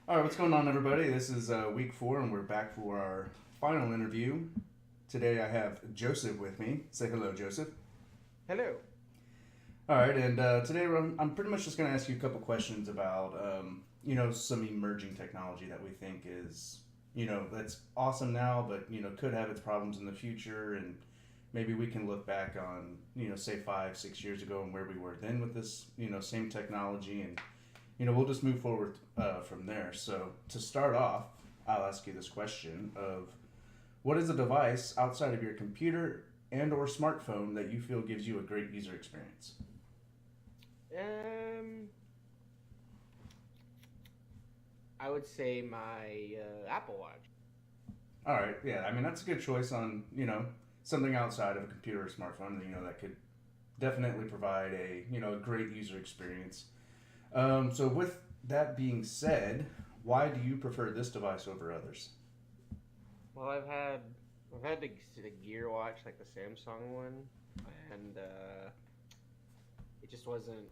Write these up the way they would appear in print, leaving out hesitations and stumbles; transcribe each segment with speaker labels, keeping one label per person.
Speaker 1: All right, what's going on, everybody? This is week 4, and we're back for our final interview. Today, I have Joseph with me. Say hello, Joseph.
Speaker 2: Hello.
Speaker 1: All right, and today I'm pretty much just going to ask you a couple questions about, some emerging technology that we think is, that's awesome now, but could have its problems in the future, and maybe we can look back on, say 5, 6 years ago and where we were then with this, same technology, and we'll just move forward from there. So to start off, I'll ask you this question of what is a device outside of your computer and or smartphone that you feel gives you a great user experience?
Speaker 2: Um, I would say my Apple Watch.
Speaker 1: All right, yeah, I mean that's a good choice on something outside of a computer or smartphone. That could definitely provide a a great user experience. So with that being said, why do you prefer this device over others?
Speaker 2: Well, I've had the Gear Watch, like the Samsung one, and it just wasn't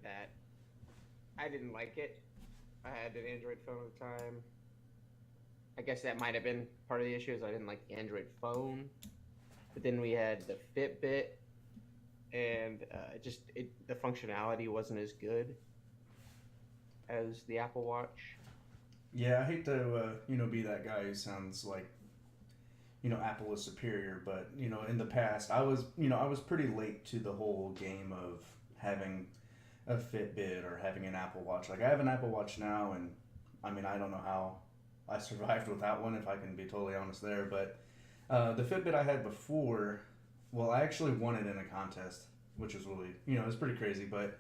Speaker 2: that. I didn't like it. I had an Android phone at the time. I guess that might have been part of the issue is I didn't like the Android phone. But then we had the Fitbit, and the functionality wasn't as good as the Apple Watch.
Speaker 1: Yeah, I hate to be that guy who sounds like Apple is superior, but in the past I was pretty late to the whole game of having a Fitbit or having an Apple Watch. Like I have an Apple Watch now, and I mean I don't know how I survived without one, if I can be totally honest there. But the Fitbit I had before, well, I actually won it in a contest, which was really it's pretty crazy. But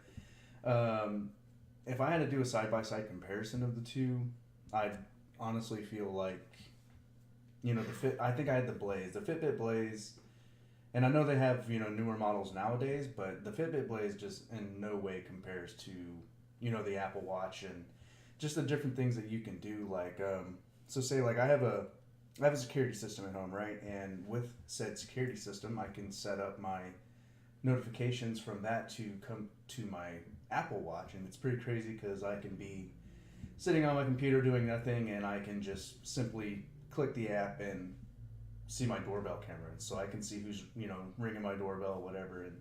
Speaker 1: um, if I had to do a side by side comparison of the two, I'd honestly feel like the fit. I think I had the Fitbit Blaze, and I know they have newer models nowadays, but the Fitbit Blaze just in no way compares to the Apple Watch and just the different things that you can do. Like so, say like I have a security system at home, right? And with said security system, I can set up my notifications from that to come to my Apple Watch, and it's pretty crazy because I can be sitting on my computer doing nothing, and I can just simply click the app and see my doorbell camera, and so I can see who's ringing my doorbell, whatever. And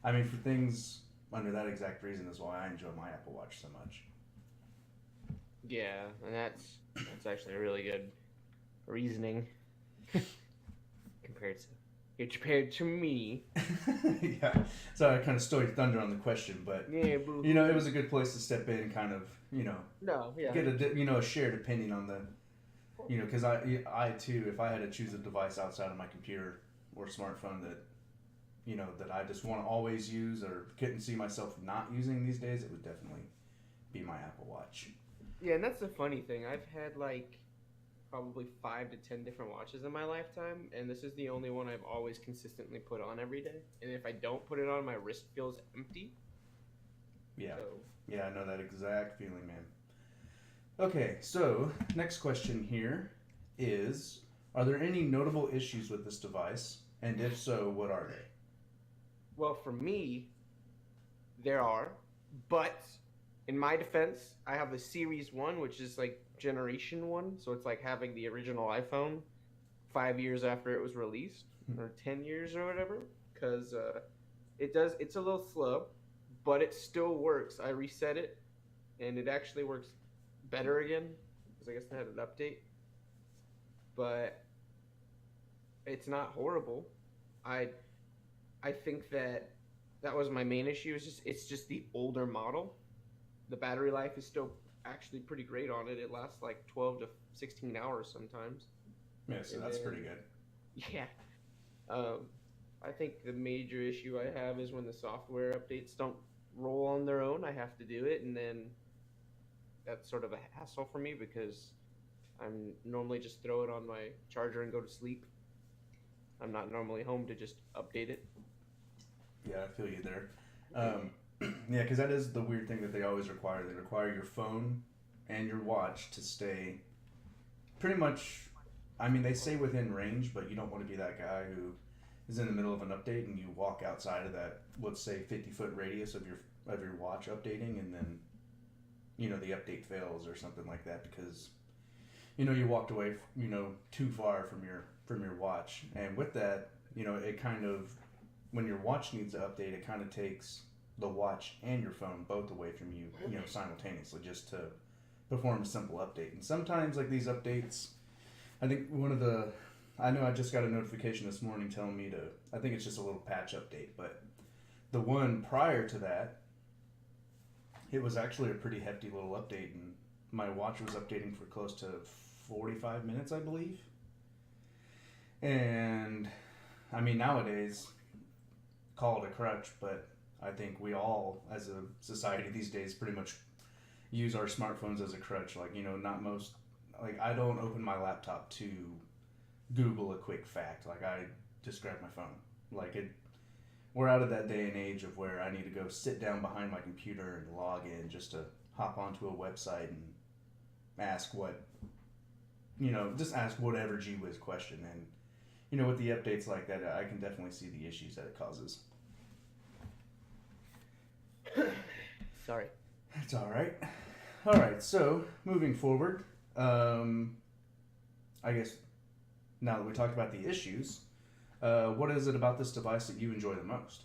Speaker 1: I mean, for things under that exact reason is why I enjoy my Apple Watch so much.
Speaker 2: Yeah, and that's actually a really good reasoning compared to compared to me.
Speaker 1: Yeah, so I kind of stole your thunder on the question, but
Speaker 2: Yeah, boo
Speaker 1: it
Speaker 2: hoo.
Speaker 1: was a good place to step in and kind of
Speaker 2: No, yeah,
Speaker 1: get a shared opinion on the because I too, if I had to choose a device outside of my computer or smartphone that that I just want to always use or couldn't see myself not using these days, it would definitely be my Apple Watch.
Speaker 2: yeah, and that's the funny thing. I've had like probably 5 to 10 different watches in my lifetime, and this is the only one I've always consistently put on every day. And if I don't put it on, my wrist feels empty.
Speaker 1: Yeah,
Speaker 2: So,
Speaker 1: yeah, I know that exact feeling, man. Okay, so next question here is: are there any notable issues with this device, and if so, what are they?
Speaker 2: well, for me, there are, but in my defense, I have the Series 1, which is like Generation 1. So it's like having the original iPhone 5 years after it was released, or 10 years or whatever. Because it's a little slow, but it still works. I reset it, and it actually works better again. Because I guess they had an update. But it's not horrible. I I think that was my main issue. It's just the older model. The battery life is still actually pretty great on it. It lasts like 12 to 16 hours sometimes.
Speaker 1: Yeah, so
Speaker 2: And
Speaker 1: that's pretty
Speaker 2: then
Speaker 1: good.
Speaker 2: yeah, um, I think the major issue I have is when the software updates don't roll on their own. I have to do it, and then that's sort of a hassle for me because I'm normally just throw it on my charger and go to sleep. I'm not normally home to just update it.
Speaker 1: Yeah, I feel you there. Um, yeah, because that is the weird thing that they always require. They require your phone and your watch to stay pretty much. I mean, they say within range, but you don't want to be that guy who is in the middle of an update and you walk outside of that, let's say, 50-foot radius of your watch updating, and then the update fails or something like that because you walked away too far from your watch, and with that it kind of, when your watch needs to update, it kind of takes the watch and your phone both away from you simultaneously, just to perform a simple update. And sometimes, like, these updates, I think I know I just got a notification this morning telling me I think it's just a little patch update, but the one prior to that, it was actually a pretty hefty little update, and my watch was updating for close to 45 minutes, I believe. And I mean, nowadays, call it a crutch, but I think we all, as a society these days, pretty much use our smartphones as a crutch. Like, I don't open my laptop to Google a quick fact. Like, I just grab my phone. We're out of that day and age of where I need to go sit down behind my computer and log in just to hop onto a website and ask just ask whatever gee whiz question. And with the updates like that, I can definitely see the issues that it causes.
Speaker 2: Sorry.
Speaker 1: It's all right. All right. So moving forward, I guess now that we talked about the issues, what is it about this device that you enjoy the most?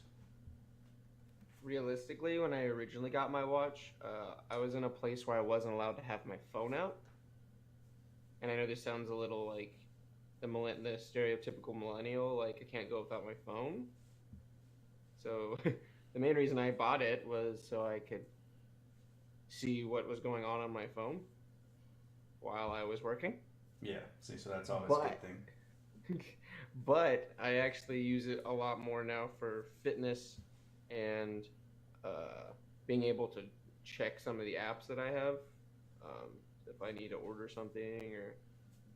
Speaker 2: Realistically, when I originally got my watch, I was in a place where I wasn't allowed to have my phone out. And I know this sounds a little like the stereotypical millennial, like, I can't go without my phone. So the main reason I bought it was so I could see what was going on my phone while I was working.
Speaker 1: Yeah, see, so that's always a good thing.
Speaker 2: But I actually use it a lot more now for fitness and being able to check some of the apps that I have. If I need to order something, or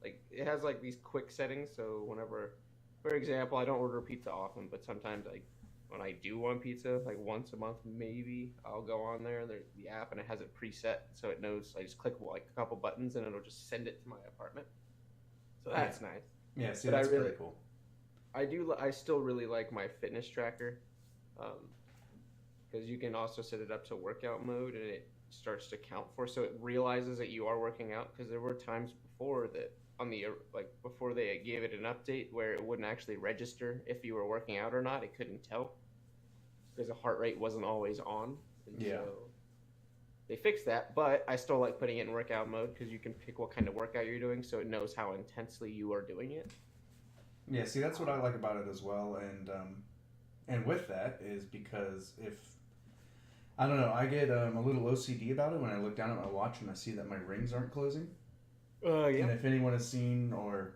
Speaker 2: like, it has like these quick settings. So whenever, for example, I don't order pizza often, but sometimes, like, when I do want pizza, like once a month maybe, I'll go on there, the app, and it has it preset, so it knows. I just click like a couple buttons and it'll just send it to my apartment. So that's nice.
Speaker 1: Yeah, see, that's pretty cool.
Speaker 2: I still really like my fitness tracker, because you can also set it up to workout mode, and it starts to count so it realizes that you are working out. Because there were times before that before they gave it an update where it wouldn't actually register if you were working out or not. It couldn't tell because the heart rate wasn't always on. And so they fixed that, but I still like putting it in workout mode because you can pick what kind of workout you're doing, so it knows how intensely you are doing it.
Speaker 1: Yeah, see, that's what I like about it as well, and with that is because I don't know, I get a little OCD about it when I look down at my watch and I see that my rings aren't closing.
Speaker 2: Yeah.
Speaker 1: And if anyone has seen or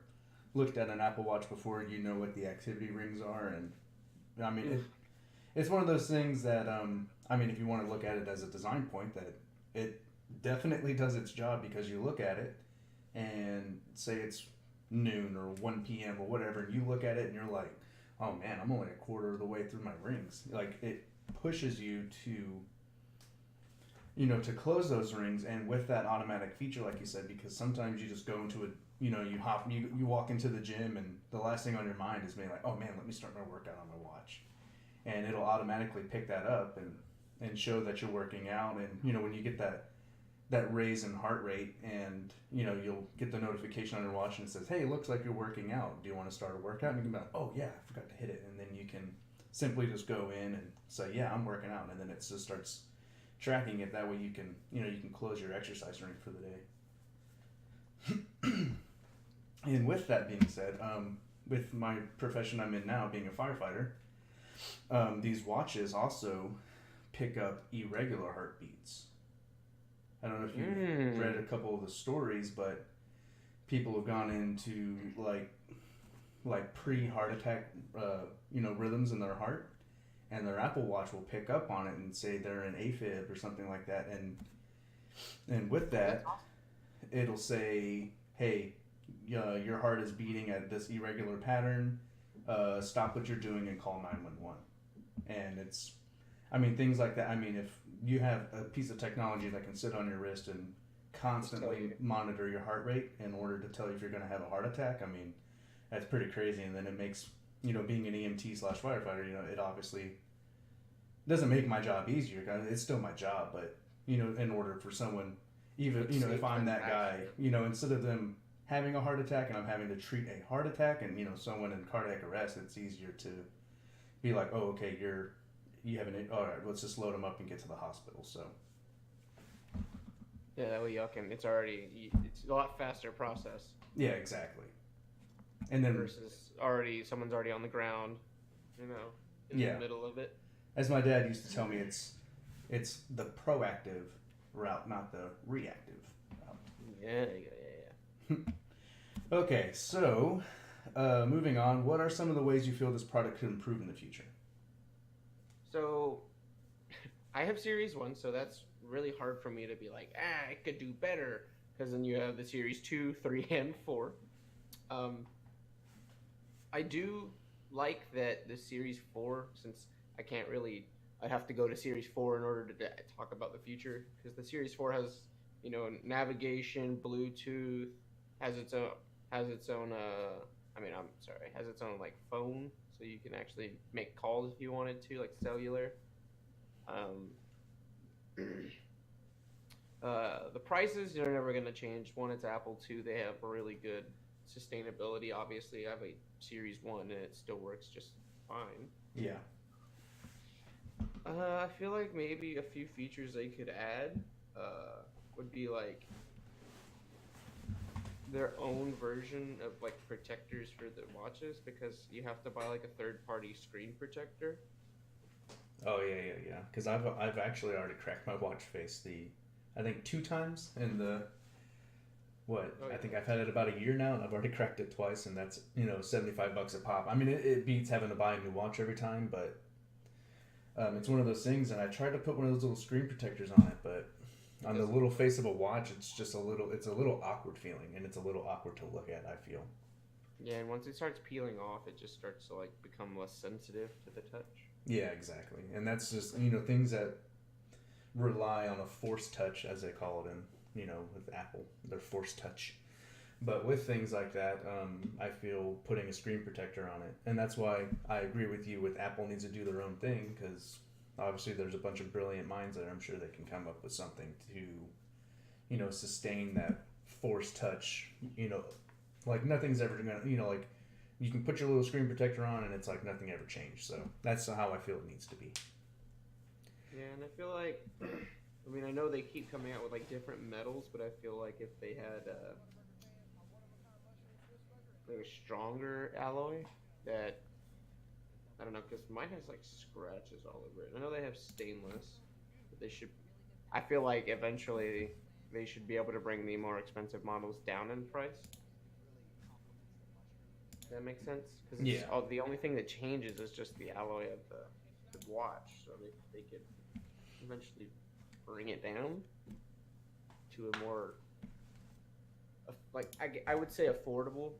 Speaker 1: looked at an Apple Watch before, you know what the activity rings are, and I mean, it's one of those things that if you want to look at it as a design point, that it definitely does its job, because you look at it and say it's noon or 1 p.m. or whatever, and you look at it and you're like, oh man, I'm only a quarter of the way through my rings. Like, it pushes you to close those rings. And with that automatic feature, like you said, because sometimes you just go into you walk into the gym and the last thing on your mind is maybe like, oh man, let me start my workout on my watch, and it'll automatically pick that up and show that you're working out. And when you get that raise in heart rate, and you'll get the notification on your watch and it says, hey, it looks like you're working out, do you want to start a workout? And you can be like, oh yeah, I forgot to hit it, and then you can simply just go in and say, yeah, I'm working out, and then it just starts tracking it. That way you can close your exercise ring for the day. And with that being said, with my profession I'm in now, being a firefighter, these watches also pick up irregular heartbeats. I don't know if you've read a couple of the stories, but people have gone into like pre-heart attack rhythms in their heart, and their Apple Watch will pick up on it and say they're in AFib or something like that, and with that, it'll say, hey, your heart is beating at this irregular pattern, stop what you're doing and call 911. And it's, things like that. If you have a piece of technology that can sit on your wrist and constantly monitor your heart rate in order to tell you if you're going to have a heart attack, that's pretty crazy. And then it makes, being an EMT/firefighter, it obviously doesn't make my job easier. It's still my job, but in order for someone, even,
Speaker 2: Like
Speaker 1: if
Speaker 2: save
Speaker 1: I'm
Speaker 2: them
Speaker 1: that guy,
Speaker 2: actually.
Speaker 1: instead of them having a heart attack and I'm having to treat a heart attack and, someone in cardiac arrest, it's easier to be like, oh, okay, you have all right, let's just load them up and get to the hospital. So,
Speaker 2: Yeah, that way y'all can. It's a lot faster process
Speaker 1: yeah, exactly. And then,
Speaker 2: versus someone's already on the ground, you know, in
Speaker 1: yeah,
Speaker 2: the middle of it.
Speaker 1: as my dad used to tell me, it's the proactive route, not the reactive route.
Speaker 2: Yeah.
Speaker 1: Okay, so moving on, what are some of the ways you feel this product could improve in the future?
Speaker 2: So, I have Series 1, so that's really hard for me to be like, it could do better. Because then you have the Series 2, 3, and 4. I do like that the Series 4, since I can't really, I have to go to Series 4 in order to talk about the future. Because the Series 4 has, navigation, Bluetooth, has its own, has its own, like, phone. So you can actually make calls if you wanted to, like cellular. Um, the prices are never going to change. One, it's Apple. Two, they have a really good sustainability. Obviously, I have a Series 1 and it still works just fine.
Speaker 1: Yeah.
Speaker 2: I feel like maybe a few features they could add would be like their own version of like protectors for the watches, because you have to buy like a third party screen protector.
Speaker 1: Oh yeah. Because I've actually already cracked my watch face I think 2 times in the what
Speaker 2: Oh
Speaker 1: I
Speaker 2: yeah.
Speaker 1: think I've had it about a year now, and I've already cracked it twice, and that's $75 a pop. I mean, it beats having to buy a new watch every time, but it's one of those things. And I tried to put one of those little screen protectors on it, but on the little face of a watch, it's a little awkward feeling, and it's a little awkward to look at, I feel.
Speaker 2: Yeah, and once it starts peeling off, it just starts to like become less sensitive to the touch.
Speaker 1: Yeah, exactly. And that's just things that rely on a force touch, as they call it with Apple, their force touch. But with things like that, I feel putting a screen protector on it, and that's why I agree with you. With Apple needs to do their own thing, because obviously there's a bunch of brilliant minds there. I'm sure they can come up with something to, sustain that force touch. Like nothing's ever gonna, like you can put your little screen protector on, and it's like nothing ever changed. So that's how I feel it needs to be.
Speaker 2: Yeah, and I feel like, I mean, I know they keep coming out with like different metals, but I feel like if they had like a stronger alloy, that I don't know, because mine has like scratches all over it. I know they have stainless, but they should. I feel like eventually they should be able to bring the more expensive models down in price. Does that make sense? Because
Speaker 1: Yeah.
Speaker 2: the only thing that changes is just the alloy of the watch. So they could eventually bring it down to a more like I would say affordable.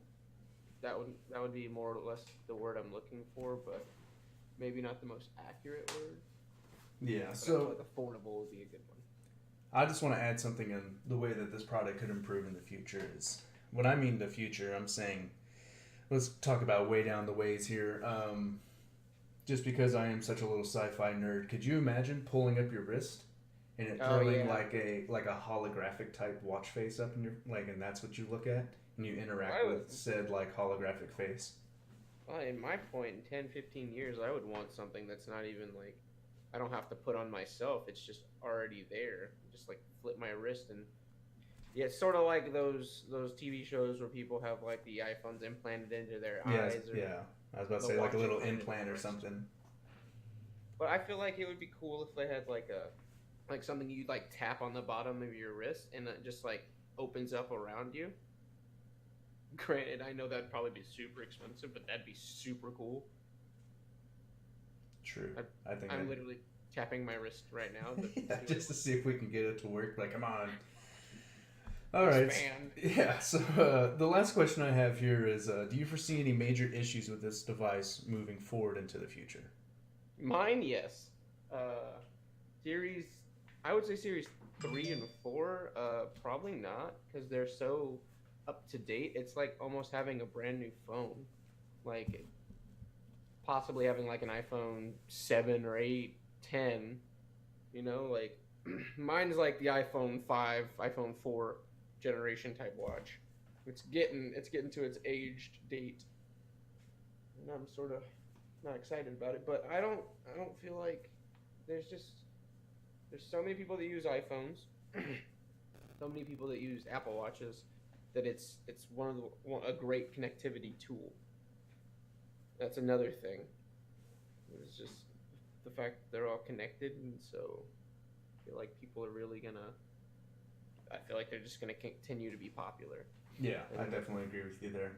Speaker 2: That would be more or less the word I'm looking for, but maybe not the most accurate word.
Speaker 1: Yeah.
Speaker 2: But I
Speaker 1: So
Speaker 2: feel like affordable would be a good one.
Speaker 1: I just want to add something in the way that this product could improve in the future is when I mean the future, I'm saying let's talk about way down the ways here. Just because I am such a little sci-fi nerd, could you imagine pulling up your wrist and it throwing
Speaker 2: Yeah.
Speaker 1: like a holographic type watch face up in your and that's what you look at and you interact
Speaker 2: Why
Speaker 1: with said like holographic face?
Speaker 2: Well, in my point, in 10, 15 years, I would want something that's not even like I don't have to put on myself. It's just already there. Just like flip my wrist and yeah, it's sort of like those TV shows where people have like the iPhones implanted into their
Speaker 1: Yes,
Speaker 2: eyes. Or
Speaker 1: yeah. I was about to
Speaker 2: the
Speaker 1: say like a
Speaker 2: watch
Speaker 1: little
Speaker 2: implanted in
Speaker 1: implant
Speaker 2: the
Speaker 1: or
Speaker 2: wrist.
Speaker 1: something.
Speaker 2: But I feel like it would be cool if they had like something you like tap on the bottom of your wrist and it just like opens up around you. Granted, I know that'd probably be super expensive, but that'd be super cool.
Speaker 1: True. I think
Speaker 2: I'm literally tapping my wrist right now.
Speaker 1: yeah, just to see if we can get it to work. Like, come on. All right.
Speaker 2: Expand.
Speaker 1: Yeah. So the last question I have here is: do you foresee any major issues with this device moving forward into the future?
Speaker 2: Mine, yes. Series, I would say Series 3 and 4, probably not, because they're so up to date. It's like almost having a brand new phone. Like, possibly having like an iPhone 7 or 8, 10, like, Mine's like the iPhone 5, iPhone 4 generation type watch. It's getting to its aged date, and I'm sort of not excited about it. But I don't feel like there's so many people that use iPhones, so many people that use Apple Watches, that it's a great connectivity tool. That's another thing. It's just the fact that they're all connected, and so I feel like people are really gonna. I feel like they're just gonna continue to be popular.
Speaker 1: Yeah, I definitely agree with you there.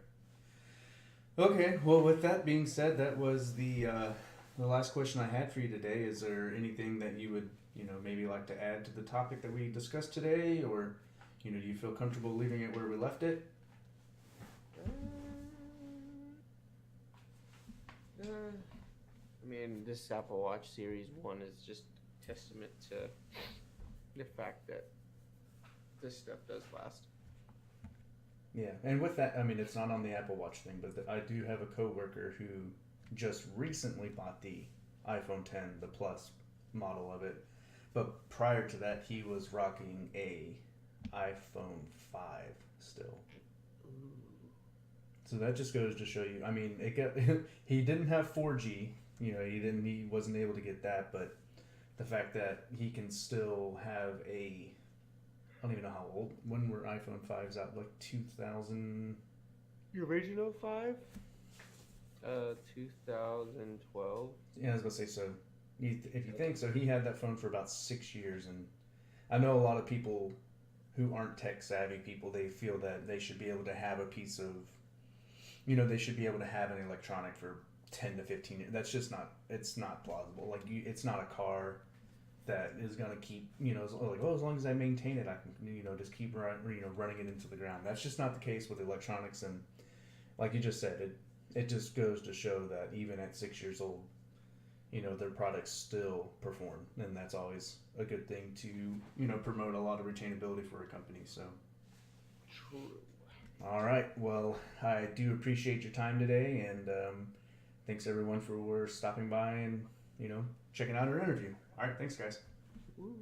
Speaker 1: Okay, well, with that being said, that was the last question I had for you today. Is there anything that you would, maybe like to add to the topic that we discussed today, or, do you feel comfortable leaving it where we left it?
Speaker 2: I mean, this Apple Watch Series 1 is just testament to the fact that this stuff does last.
Speaker 1: Yeah, and with that, I mean, it's not on the Apple Watch thing, but I do have a coworker who just recently bought the iPhone 10, the Plus model of it. But prior to that, he was rocking a iPhone 5 still. So that just goes to show you. I mean, he didn't have 4G. He wasn't able to get that, but the fact that he can still have I don't even know how old. When were iPhone 5s out? Like 2000.
Speaker 2: The original 5? 2012.
Speaker 1: Yeah, I was gonna say so. If you think so, he had that phone for about 6 years, and I know a lot of people who aren't tech savvy people. They feel that they should be able to have a piece of, they should be able to have an electronic for 10 to 15 years. That's just not. It's not plausible. Like it's not a car that is going to keep, as long as I maintain it, I can, just keep running it into the ground. That's just not the case with electronics. And like you just said, it just goes to show that even at 6 years old, their products still perform. And that's always a good thing to, promote a lot of retainability for a company. So.
Speaker 2: True.
Speaker 1: All right. Well, I do appreciate your time today. And thanks everyone for stopping by and, checking out our interview. All right, thanks, guys.
Speaker 2: Ooh.